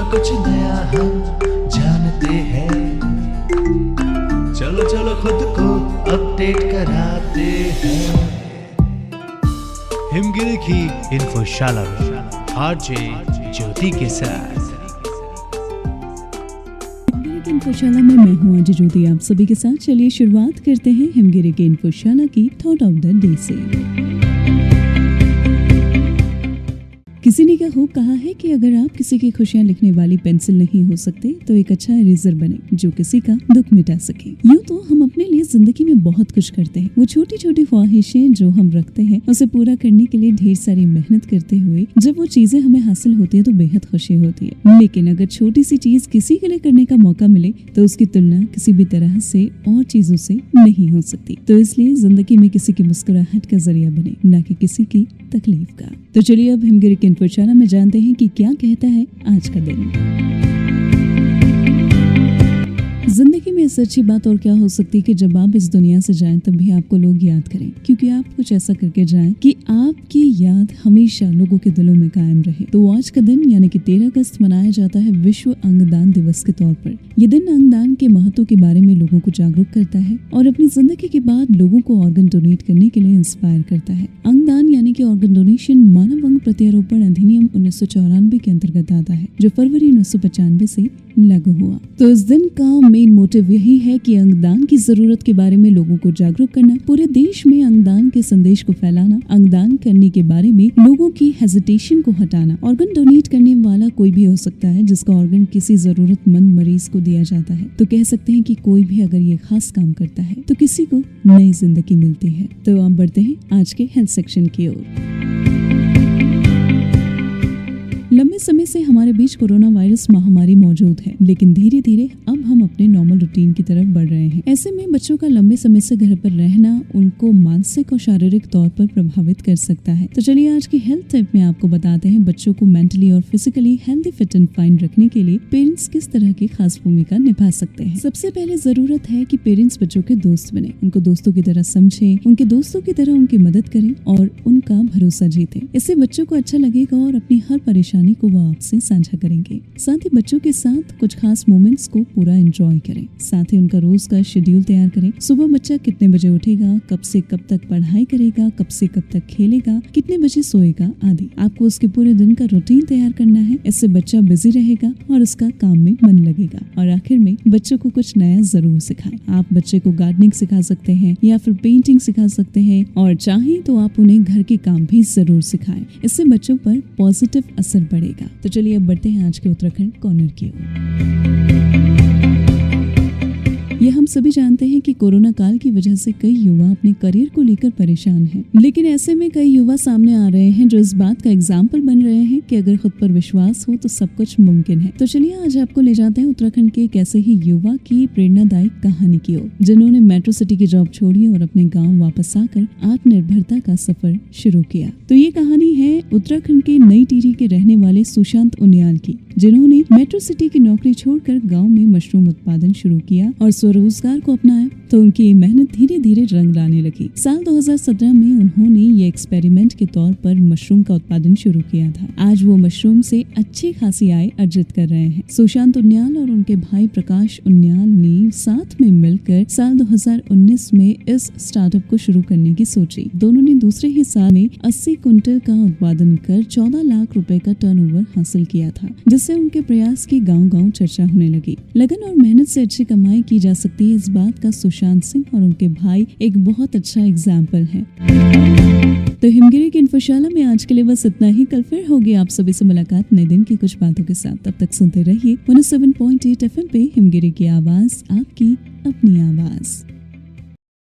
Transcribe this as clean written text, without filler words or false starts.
कुछ नया हम जानते हैं, चलो चलो खुद को अपडेट कराते हैं। हिमगिरी की इन्फोशाला आरजे ज्योति के साथ। इन्फोशाला में मैं हूँ आज ज्योति, आप सभी के साथ। चलिए शुरुआत करते हैं हिमगिरी के इन्फोशाला की थॉट ऑफ द डे से। किसी ने क्या खूब कहा है कि अगर आप किसी की खुशियां लिखने वाली पेंसिल नहीं हो सकते तो एक अच्छा इरेजर बने जो किसी का दुख मिटा सके। यूँ तो हम अपने लिए जिंदगी में बहुत कुछ करते हैं। वो छोटी छोटी ख्वाहिशें जो हम रखते हैं उसे पूरा करने के लिए ढेर सारी मेहनत करते हुए जब वो चीजें हमें हासिल होती है तो बेहद खुशी होती है। लेकिन अगर छोटी सी चीज किसी के लिए करने का मौका मिले तो उसकी तुलना किसी भी तरह से और चीजों से नहीं हो सकती। तो इसलिए जिंदगी में किसी की मुस्कुराहट का जरिया बने, न कि किसी की तकलीफ का। तो चलिए अब हिमगिरी के इन्फोशाला में जानते हैं कि क्या कहता है आज का दिन। जिंदगी में इससे अच्छी बात और क्या हो सकती है कि जब आप इस दुनिया से जाएं तब भी आपको लोग याद करें, क्योंकि आप कुछ ऐसा करके जाएं कि आपकी याद हमेशा लोगों के दिलों में कायम रहे। तो आज का दिन यानी कि 13 अगस्त मनाया जाता है विश्व अंगदान दिवस के तौर पर। ये दिन अंगदान के महत्व के बारे में लोगों को जागरूक करता है और अपनी जिंदगी के बाद लोगों को ऑर्गन डोनेट करने के लिए इंस्पायर करता है। अंगदान यानी कि ऑर्गन डोनेशन मानव अंग प्रत्यारोपण अधिनियम 1994 के अंतर्गत आता है, जो फरवरी 1995 से लागू हुआ। तो इस दिन का मेन मोटिव यही है कि अंगदान की जरूरत के बारे में लोगों को जागरूक करना, पूरे देश में अंगदान के संदेश को फैलाना, अंगदान करने के बारे में लोगों की हेजिटेशन को हटाना। ऑर्गन डोनेट करने वाला कोई भी हो सकता है जिसका ऑर्गन किसी जरूरतमंद मरीज को दिया जाता है। तो कह सकते हैं कि कोई भी अगर ये खास काम करता है तो किसी को नई जिंदगी मिलती है। तो आप बढ़ते हैं आज के हेल्थ सेक्शन की ओर। लंबे समय से हमारे बीच कोरोना वायरस महामारी मौजूद है, लेकिन धीरे धीरे अब हम अपने नॉर्मल रूटीन की तरफ बढ़ रहे हैं। ऐसे में बच्चों का लंबे समय से घर पर रहना उनको मानसिक और शारीरिक तौर पर प्रभावित कर सकता है। तो चलिए आज की हेल्थ टिप में आपको बताते हैं बच्चों को मेंटली और physically healthy, fit and fine रखने के लिए पेरेंट्स किस तरह की खास भूमिका निभा सकते हैं। सबसे पहले जरूरत है कि पेरेंट्स बच्चों के दोस्त बने, उनको दोस्तों की तरह समझे, उनके दोस्तों की तरह उनकी मदद करें और उनका भरोसा जीते। इससे बच्चों को अच्छा लगेगा और अपनी हर परेशानी को वो आपसे साझा करेंगे। साथ ही बच्चों के साथ कुछ खास मोमेंट्स को पूरा एंजॉय करें। साथ ही उनका रोज का शेड्यूल तैयार करें। सुबह बच्चा कितने बजे उठेगा, कब से कब तक पढ़ाई करेगा, कब से कब तक खेलेगा, कितने बजे सोएगा आदि। आपको उसके पूरे दिन का रूटीन तैयार करना है। इससे बच्चा बिजी रहेगा और उसका काम में मन लगेगा। और आखिर में बच्चों को कुछ नया जरूर सिखाएं। आप बच्चे को गार्डनिंग सिखा सकते हैं या फिर पेंटिंग सिखा सकते हैं, और चाहे तो आप उन्हें घर के काम भी जरूर सिखाएं। इससे बच्चों पर पॉजिटिव असर पड़ेगा। तो चलिए अब बढ़ते हैं आज के उत्तराखंड कॉर्नर की ओर। ये हम सभी जानते हैं कि कोरोना काल की वजह से कई युवा अपने करियर को लेकर परेशान हैं। लेकिन ऐसे में कई युवा सामने आ रहे हैं जो इस बात का एग्जाम्पल बन रहे हैं कि अगर खुद पर विश्वास हो तो सब कुछ मुमकिन है। तो चलिए आज आपको ले जाते हैं उत्तराखंड के एक ऐसे ही युवा की प्रेरणादायक कहानी की ओर, जिन्होंने मेट्रो सिटी की जॉब छोड़ी और अपने गाँव वापस आकर आत्मनिर्भरता का सफर शुरू किया। तो ये कहानी है उत्तराखंड के नई टिहरी के रहने वाले सुशांत उनियाल की, जिन्होंने मेट्रो सिटी की नौकरी छोड़कर गांव में मशरूम उत्पादन शुरू किया और स्वरोजगार को अपनाया। तो उनकी मेहनत धीरे धीरे रंग लाने लगी। साल 2017 में उन्होंने ये एक्सपेरिमेंट के तौर पर मशरूम का उत्पादन शुरू किया था। आज वो मशरूम से अच्छी खासी आय अर्जित कर रहे हैं। सुशांत उनियाल और उनके भाई प्रकाश उनियाल ने साथ में मिलकर साल 2019 में इस स्टार्टअप को शुरू करने की सोची। दोनों ने दूसरे ही साल में 80 कुंटल का उत्पादन कर 14 लाख रुपए का टर्नओवर हासिल किया था, जिससे उनके प्रयास की गांव-गांव चर्चा होने लगी। लगन और मेहनत से अच्छी कमाई की जा सकती है, इस बात का सुशांत सिंह और उनके भाई एक बहुत अच्छा एग्जाम्पल है। तो हिमगिरी के इन्फोशाला में आज के लिए बस इतना ही। कल फिर होगी आप सभी से मुलाकात नए दिन की कुछ बातों के साथ। तब तक सुनते रहिए 107.8 FM पे हिमगिरी की आवाज, आपकी अपनी आवाज।